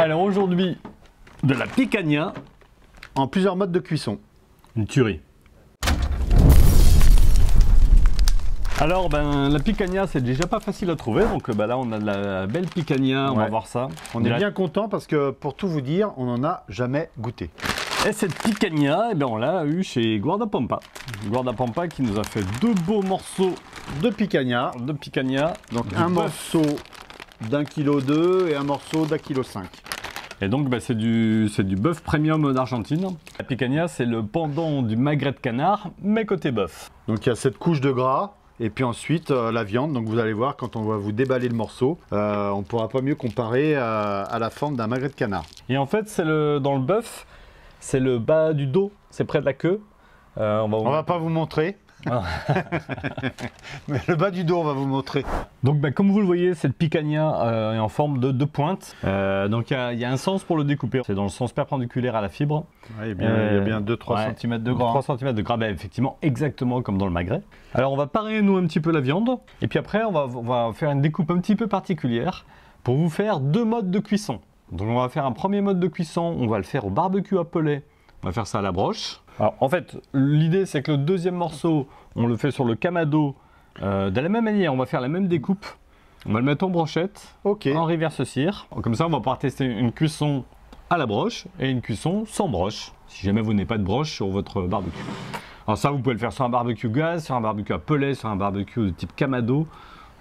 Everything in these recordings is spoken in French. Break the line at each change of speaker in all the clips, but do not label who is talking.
Alors aujourd'hui, de la picanha
En plusieurs modes de cuisson.
une tuerie. Alors la picanha c'est déjà pas facile à trouver, donc là on a de la belle picanha, on va
Ouais.
voir ça.
On est bien content parce que pour tout vous dire, on n'en a jamais goûté.
Et cette picanha, eh bien, on l'a eu chez Guardapampa. Guardapampa qui nous a fait deux beaux morceaux
De picanha,
de picanha.
donc
du
un
bœuf.
morceau d'1,2 kg et un morceau d'1,5 kg.
Et donc c'est du bœuf premium d'Argentine. La picanha c'est le pendant du magret de canard, mais côté bœuf.
Donc il y a cette couche de gras. Et puis ensuite la viande, donc vous allez voir quand on va vous déballer le morceau, on ne pourra pas mieux comparer à la forme d'un magret de canard.
Et en fait dans le bœuf, c'est le bas du dos, c'est près de la queue.
On va pas vous montrer.
Ah.
Mais le bas du dos, on va vous montrer.
Donc comme vous le voyez, cette picanha est en forme de deux pointes. Donc il y a un sens pour le découper. C'est dans le sens perpendiculaire à la fibre.
Ouais, il y a bien 2-3 cm de gras.
3 cm de gras, effectivement, exactement comme dans le magret. Alors on va parer nous un petit peu la viande. Et puis après, on va faire une découpe un petit peu particulière pour vous faire deux modes de cuisson. Donc on va faire un premier mode de cuisson, on va le faire au barbecue à pellet. On va faire ça à la broche. Alors en fait, l'idée c'est que le deuxième morceau, on le fait sur le kamado. De la même manière, on va faire la même découpe. On va le mettre en brochette,
Ok.
en reverse cire. Comme ça, on va pouvoir tester une cuisson à la broche et une cuisson sans broche, si jamais vous n'avez pas de broche sur votre barbecue. Alors ça, vous pouvez le faire sur un barbecue gaz, sur un barbecue à pellet, sur un barbecue de type kamado.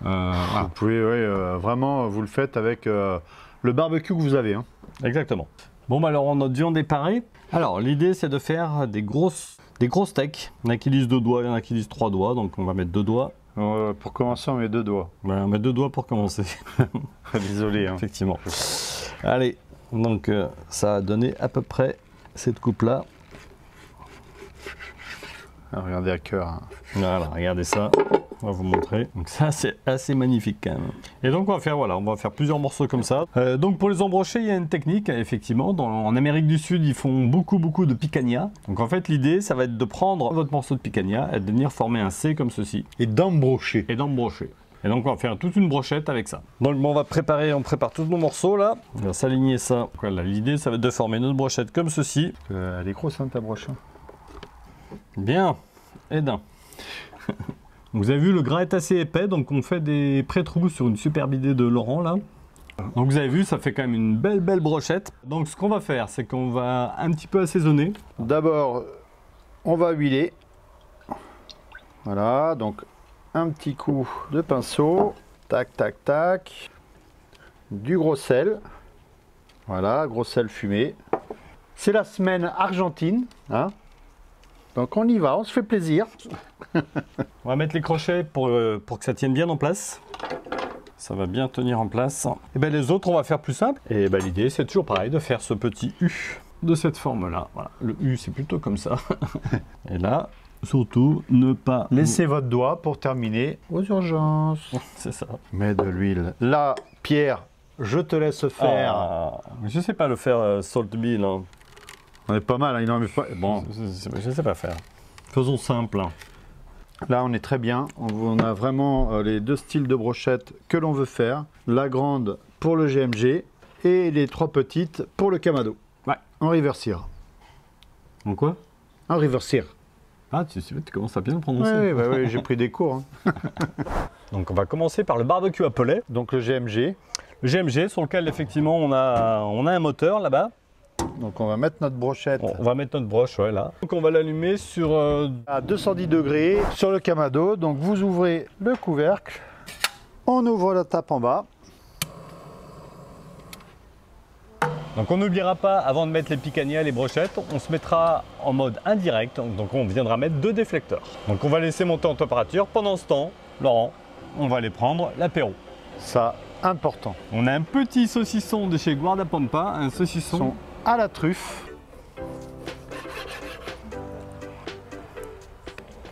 Voilà.
Vous pouvez vraiment, vous le faites avec le barbecue que vous avez. Hein.
Exactement. Bon, alors notre viande est parée. Alors l'idée c'est de faire des gros steaks. Il y en a qui disent 2 doigts, il y en a qui disent 3 doigts, donc on va mettre 2 doigts.
Pour commencer, on met 2 doigts.
Ouais, on met 2 doigts pour commencer.
Désolé. Hein.
Effectivement. Allez, donc ça a donné à peu près cette coupe-là.
Regardez à cœur. Hein.
Voilà, regardez ça. On va vous montrer. Donc ça, c'est assez magnifique quand même. Et donc on va faire plusieurs morceaux comme ça. Donc pour les embrocher, il y a une technique, effectivement. En Amérique du Sud, ils font beaucoup de picanha. Donc en fait, l'idée, ça va être de prendre votre morceau de picanha et de venir former un C comme ceci.
Et d'embrocher.
Et d'embrocher. Et donc on va faire toute une brochette avec ça. Donc on prépare tous nos morceaux là. On va s'aligner ça. Voilà, l'idée, ça va être de former notre brochette comme ceci.
Elle est grosse, hein, ta broche. Hein.
Bien. Et d'un. Vous avez vu, le gras est assez épais, donc on fait des pré-trous sur une superbe idée de Laurent là. Donc vous avez vu, ça fait quand même une belle brochette. Donc ce qu'on va faire, c'est qu'on va un petit peu assaisonner.
D'abord, on va huiler. Voilà, donc un petit coup de pinceau. Tac, tac, tac. Du gros sel. Voilà, gros sel fumé. C'est la semaine argentine, hein. Donc on y va, on se fait plaisir.
On va mettre les crochets pour que ça tienne bien en place. Ça va bien tenir en place. Et bien les autres, on va faire plus simple. Et ben l'idée, c'est toujours pareil, de faire ce petit U de cette forme-là. Voilà. Le U, c'est plutôt comme ça. Et là, surtout, ne pas...
Laissez votre doigt pour terminer aux urgences.
C'est ça.
Mets de l'huile. Là, Pierre, je te laisse faire.
Ah, je sais pas le faire salt bill. Hein.
On est pas mal, hein, il en met pas. Bon,
Je sais pas faire. Faisons simple. Hein.
là on est très bien. On a vraiment les deux styles de brochettes que l'on veut faire. La grande pour le GMG et les 3 petites pour le kamado.
Ouais.
En reversir.
En quoi?
En reversir.
Ah, tu commences à bien le prononcer.
Oui, ouais, j'ai pris des cours. Hein.
Donc on va commencer par le barbecue à pellet.
Donc le GMG.
Le GMG sur lequel effectivement on a un moteur là-bas.
Donc on va mettre notre brochette
On va mettre notre broche, ouais, là. Donc on va l'allumer sur...
à 210 degrés sur le kamado. Donc vous ouvrez le couvercle. On ouvre la tape en bas.
Donc on n'oubliera pas, avant de mettre les picanhas et les brochettes, on se mettra en mode indirect. Donc on viendra mettre 2 déflecteurs. Donc on va laisser monter en température. Pendant ce temps, Laurent, on va aller prendre l'apéro.
Ça, important.
On a un petit saucisson de chez Guardapampa, un saucisson
À la truffe.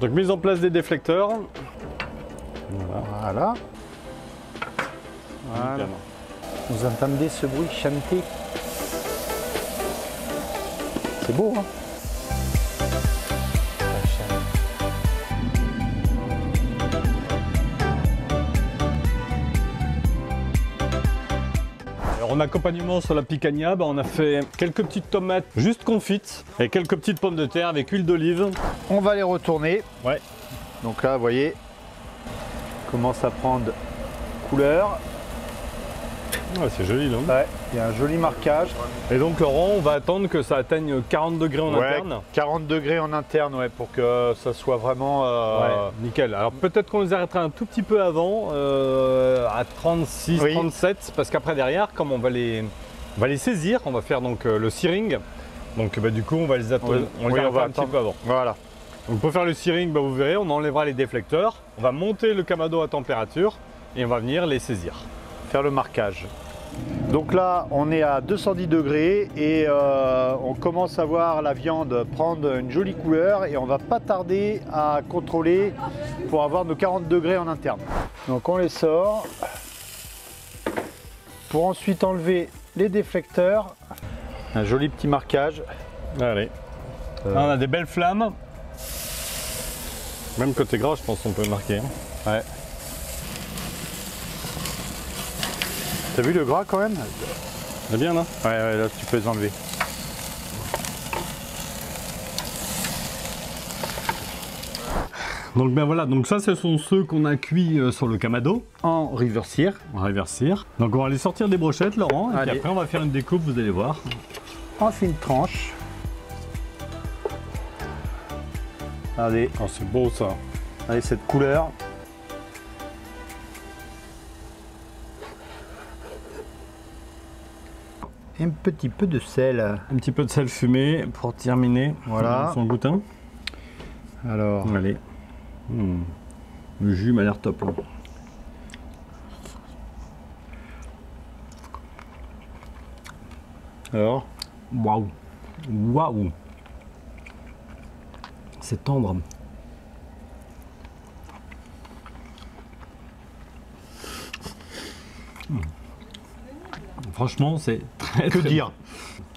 Donc mise en place des déflecteurs.
Voilà. Voilà. Vous entendez ce bruit chanter? C'est beau, hein?
en accompagnement sur la picanha, on a fait quelques petites tomates juste confites et quelques petites pommes de terre avec huile d'olive.
On va les retourner.
Ouais.
Donc là, vous voyez, commence à prendre couleur.
Ouais, c'est joli là.
Ouais, il y a un joli marquage.
Et donc Laurent, on va attendre que ça atteigne 40 degrés en interne.
40 degrés en interne, ouais, pour que ça soit vraiment
nickel. Alors peut-être qu'on les arrêtera un tout petit peu avant, à 36, 37, parce qu'après derrière, comme on va les saisir, on va faire donc le searing. Donc du coup, on va les attendre, on les arrêtera un petit peu avant.
Voilà.
Donc pour faire le searing, vous verrez, on enlèvera les déflecteurs, on va monter le kamado à température et on va venir les saisir.
Faire le marquage. Donc là, on est à 210 degrés et on commence à voir la viande prendre une jolie couleur et on va pas tarder à contrôler pour avoir nos 40 degrés en interne. Donc on les sort pour ensuite enlever les déflecteurs. Un joli petit marquage.
Allez. Là, on a des belles flammes. Même côté gras, je pense qu'on peut marquer. Hein.
Ouais. T'as vu le gras quand même?
C'est bien là?
Ouais, là tu peux les enlever.
Donc voilà, donc ça ce sont ceux qu'on a cuits sur le kamado.
En river sear.
En river sear. Donc on va les sortir des brochettes Laurent, et puis après on va faire une découpe, vous allez voir.
En fines tranches. Regardez.
Oh, c'est beau ça.
Regardez cette couleur. Un petit peu de sel.
Un petit peu de sel fumé pour terminer.
Voilà.
Son goûtin.
Alors.
Allez. Le jus m'a l'air top. Hein.
Alors.
Waouh. Waouh. C'est tendre. Franchement, c'est très
Que dire.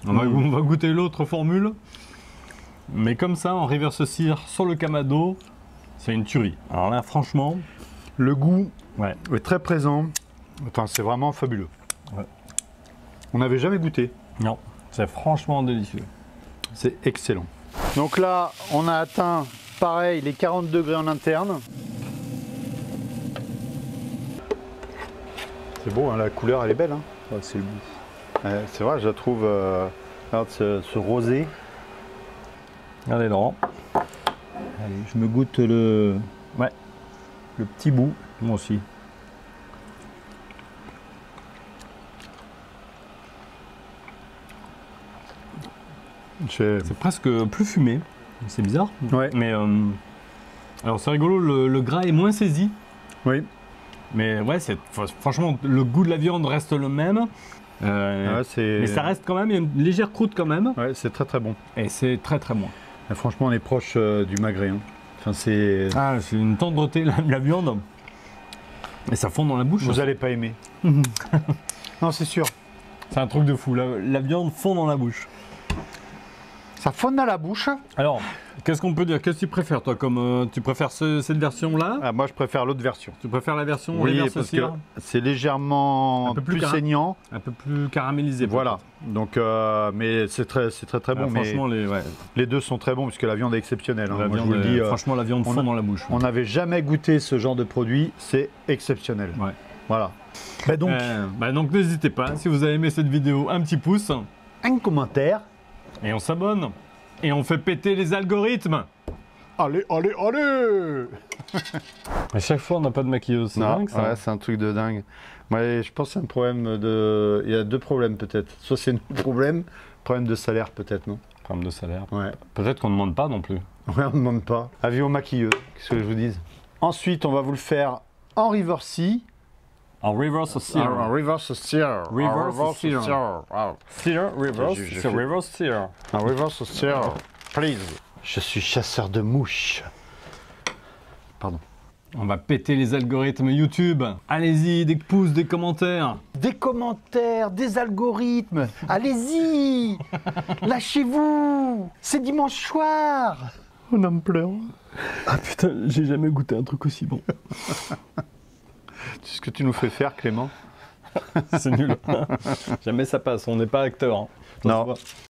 Bon. On va goûter l'autre formule. Mais comme ça, en reverse sear sur le kamado, c'est une tuerie. Alors là, franchement,
le goût est très présent. Enfin, c'est vraiment fabuleux.
Ouais.
On n'avait jamais goûté.
Non, c'est franchement délicieux.
C'est excellent. Donc là, on a atteint, pareil, les 40 degrés en interne. C'est beau, hein, la couleur, elle est belle. Hein. Ouais, c'est le goût. C'est vrai, je la trouve... regarde ce rosé.
Regardez Laurent.
Allez, je me goûte le petit bout.
Moi aussi. C'est presque plus fumé. C'est bizarre.
Ouais.
Mais alors c'est rigolo, le gras est moins saisi.
Oui.
Mais ouais, franchement, le goût de la viande reste le même. Mais ça reste quand même, il y a une légère croûte quand même.
Ouais, c'est très très bon.
Et c'est très très bon.
Et franchement, on est proche du magret. Hein. Enfin, c'est
une tendreté, la viande. Et ça fond dans la bouche.
Vous n'allez pas aimer. Non, c'est sûr.
C'est un truc de fou, la viande fond dans la bouche.
Ça fond dans la bouche.
Alors, qu'est-ce qu'on peut dire? Qu'est-ce que tu préfères toi tu préfères cette version-là?
Moi, je préfère l'autre version.
Tu préfères la version
parce que c'est légèrement plus saignant.
Un peu plus caramélisé.
Voilà. Donc, mais c'est très bon.
Franchement,
les deux sont très bons puisque la viande est exceptionnelle. Hein.
Moi, je vous le dis, franchement, la viande fond dans la bouche.
On n'avait jamais goûté ce genre de produit. C'est exceptionnel.
Ouais.
Voilà.
Donc n'hésitez pas, si vous avez aimé cette vidéo, un petit pouce.
Un commentaire.
Et on s'abonne. Et on fait péter les algorithmes.
Allez, allez, allez.
À chaque fois, on n'a pas de maquilleuse. C'est dingue, ça.
Ouais, c'est un truc de dingue. Moi, je pense que c'est un problème de... Il y a deux problèmes, peut-être. Soit c'est un problème de salaire, peut-être, non?
Problème de salaire.
Ouais.
Peut-être qu'on ne demande pas non plus.
Ouais, on ne demande pas. Avis aux maquilleuses, qu'est-ce que je vous dise. Ensuite, on va vous le faire en river sear.
En reverse sear.
En reverse sear.
Reverse sear. Sear, reverse, c'est reverse sear.
En reverse sear. Please. Je suis chasseur de mouches. Pardon.
On va péter les algorithmes YouTube. Allez-y, des pouces, des commentaires.
Des commentaires, des algorithmes. Allez-y. Lâchez-vous. C'est dimanche soir.
On en pleure. Ah putain, j'ai jamais goûté un truc aussi bon.
C'est ce que tu nous fais faire, Clément.
C'est nul. Jamais ça passe, on n'est pas acteur. Hein. Ça
Non.
se voit.